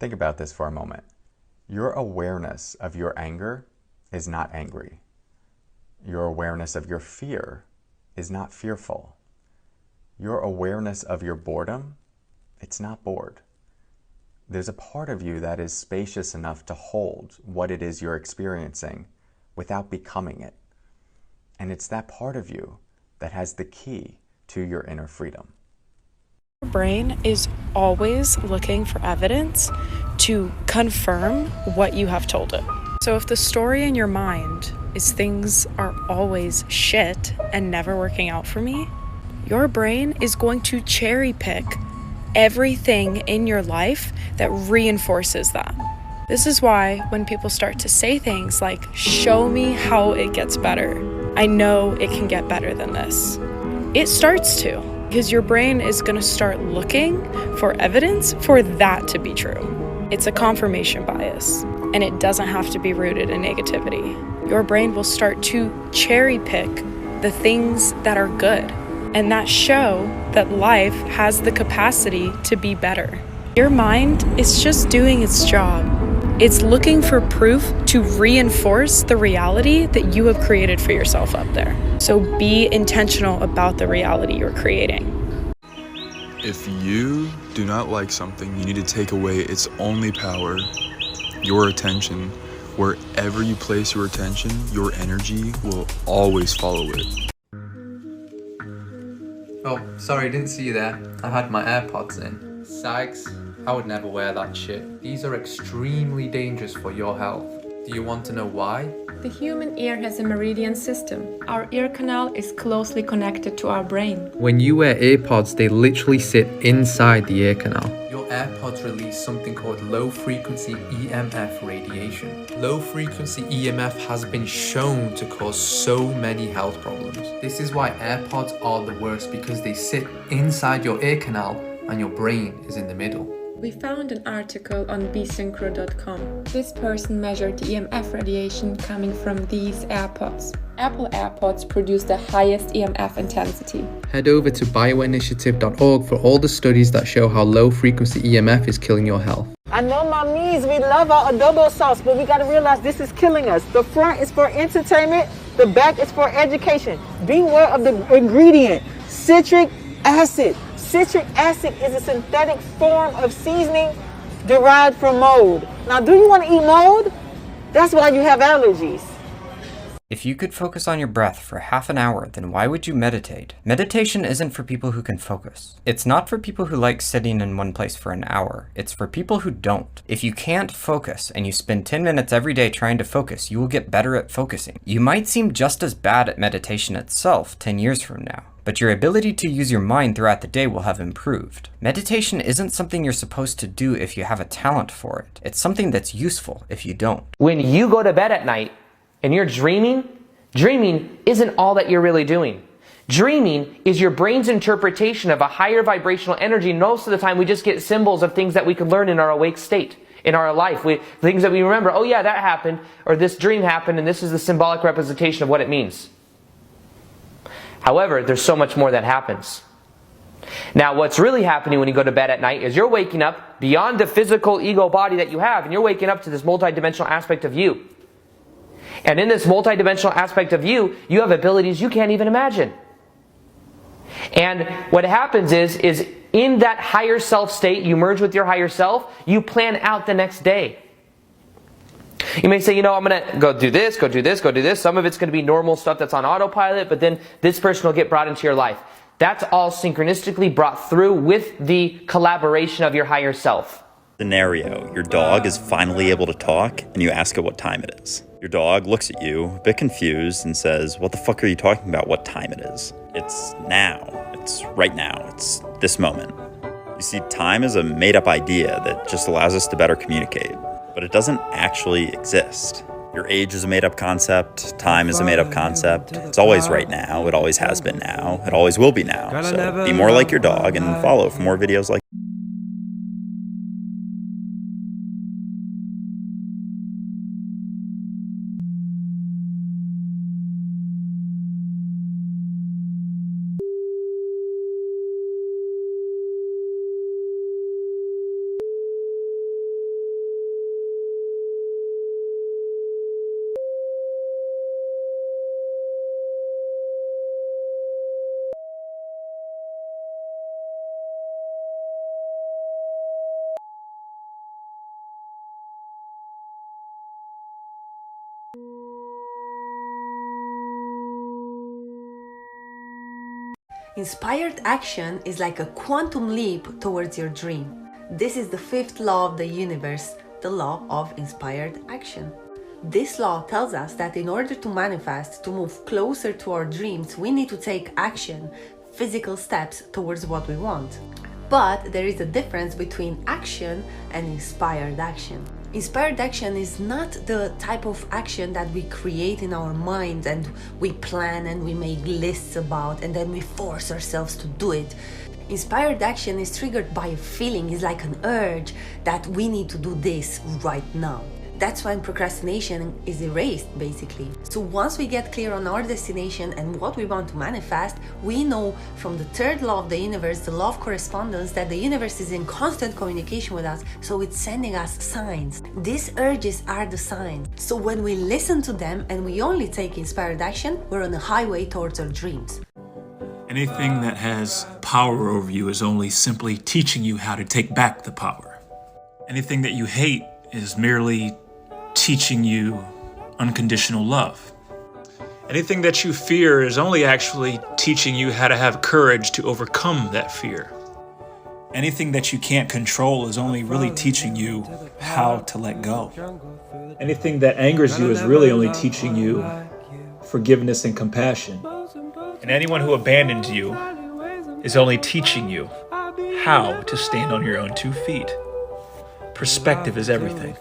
Think about this for a moment. Your awareness of your anger is not angry. Your awareness of your fear is not fearful. Your awareness of your boredom, it's not bored. There's a part of you that is spacious enough to hold what it is you're experiencing without becoming it. And it's that part of you that has the key to your inner freedom. Your brain is always looking for evidence to confirm what you have told it. So if the story in your mind is things are always shit and never working out for me, your brain is going to cherry pick everything in your life that reinforces that. This is why when people start to say things like, show me how it gets better, I know it can get better than this. It starts to, because your brain is going to start looking for evidence for that to be true. It's a confirmation bias, and it doesn't have to be rooted in negativity. Your brain will start to cherry pick the things that are good and that show that life has the capacity to be better. Your mind is just doing its job. It's looking for proof to reinforce the reality that you have created for yourself up there. So be intentional about the reality you're creating. If you do not like something, you need to take away its only power, your attention. Wherever you place your attention, your energy will always follow it. Oh, sorry, didn't see you there. I had my AirPods in. Sykes, I would never wear that shit. These are extremely dangerous for your health. Do you want to know why? The human ear has a meridian system. Our ear canal is closely connected to our brain. When you wear AirPods, they literally sit inside the ear canal. Your AirPods release something called low-frequency EMF radiation. Low-frequency EMF has been shown to cause so many health problems. This is why AirPods are the worst, because they sit inside your ear canal and your brain is in the middle. We found an article on bsynchro.com. This person measured the EMF radiation coming from these AirPods. Apple AirPods produce the highest EMF intensity. Head over to bioinitiative.org for all the studies that show how low-frequency EMF is killing your health. I know, mommies, we love our adobo sauce, but we gotta realize this is killing us. The front is for entertainment, the back is for education. Beware of the ingredient, citric acid. Citric acid is a synthetic form of seasoning derived from mold. Now, do you want to eat mold? That's why you have allergies. If you could focus on your breath for half an hour, then why would you meditate? Meditation isn't for people who can focus. It's not for people who like sitting in one place for an hour. It's for people who don't. If you can't focus and you spend 10 minutes every day trying to focus, you will get better at focusing. You might seem just as bad at meditation itself 10 years from now, but your ability to use your mind throughout the day will have improved. Meditation isn't something you're supposed to do if you have a talent for it. It's something that's useful if you don't. When you go to bed at night and you're dreaming isn't all that you're really doing. Dreaming is your brain's interpretation of a higher vibrational energy. Most of the time we just get symbols of things that we could learn in our awake state, in our life. Things that we remember, oh yeah, that happened, or this dream happened, and this is the symbolic representation of what it means. However, there's so much more that happens. Now, what's really happening when you go to bed at night is you're waking up beyond the physical ego body that you have, and you're waking up to this multidimensional aspect of you. And in this multidimensional aspect of you, you have abilities you can't even imagine. And what happens is in that higher self state, you merge with your higher self, you plan out the next day. You may say, I'm going to go do this, go do this, go do this. Some of it's going to be normal stuff that's on autopilot, but then this person will get brought into your life. That's all synchronistically brought through with the collaboration of your higher self. Scenario, your dog is finally able to talk and you ask it what time it is. Your dog looks at you, a bit confused, and says, "What the fuck are you talking about? What time it is?" It's now. It's right now. It's this moment. You see, time is a made-up idea that just allows us to better communicate, but it doesn't actually exist. Your age is a made-up concept. Time is a made-up concept. It's always right now. It always has been now. It always will be now. So be more like your dog and follow for more videos like Inspired action is like a quantum leap towards your dream. This is the fifth law of the universe, the law of inspired action. This law tells us that in order to manifest, to move closer to our dreams, we need to take action, physical steps towards what we want. But there is a difference between action and inspired action. Inspired action is not the type of action that we create in our minds and we plan and we make lists about and then we force ourselves to do it. Inspired action is triggered by a feeling, is like an urge that we need to do this right now. That's when procrastination is erased, basically. So once we get clear on our destination and what we want to manifest, we know from the third law of the universe, the law of correspondence, that the universe is in constant communication with us, so it's sending us signs. These urges are the signs. So when we listen to them and we only take inspired action, we're on a highway towards our dreams. Anything that has power over you is only simply teaching you how to take back the power. Anything that you hate is merely teaching you unconditional love. Anything that you fear is only actually teaching you how to have courage to overcome that fear. Anything that you can't control is only really teaching you how to let go. Anything that angers you is really only teaching you forgiveness and compassion. And anyone who abandons you is only teaching you how to stand on your own 2 feet. Perspective is everything.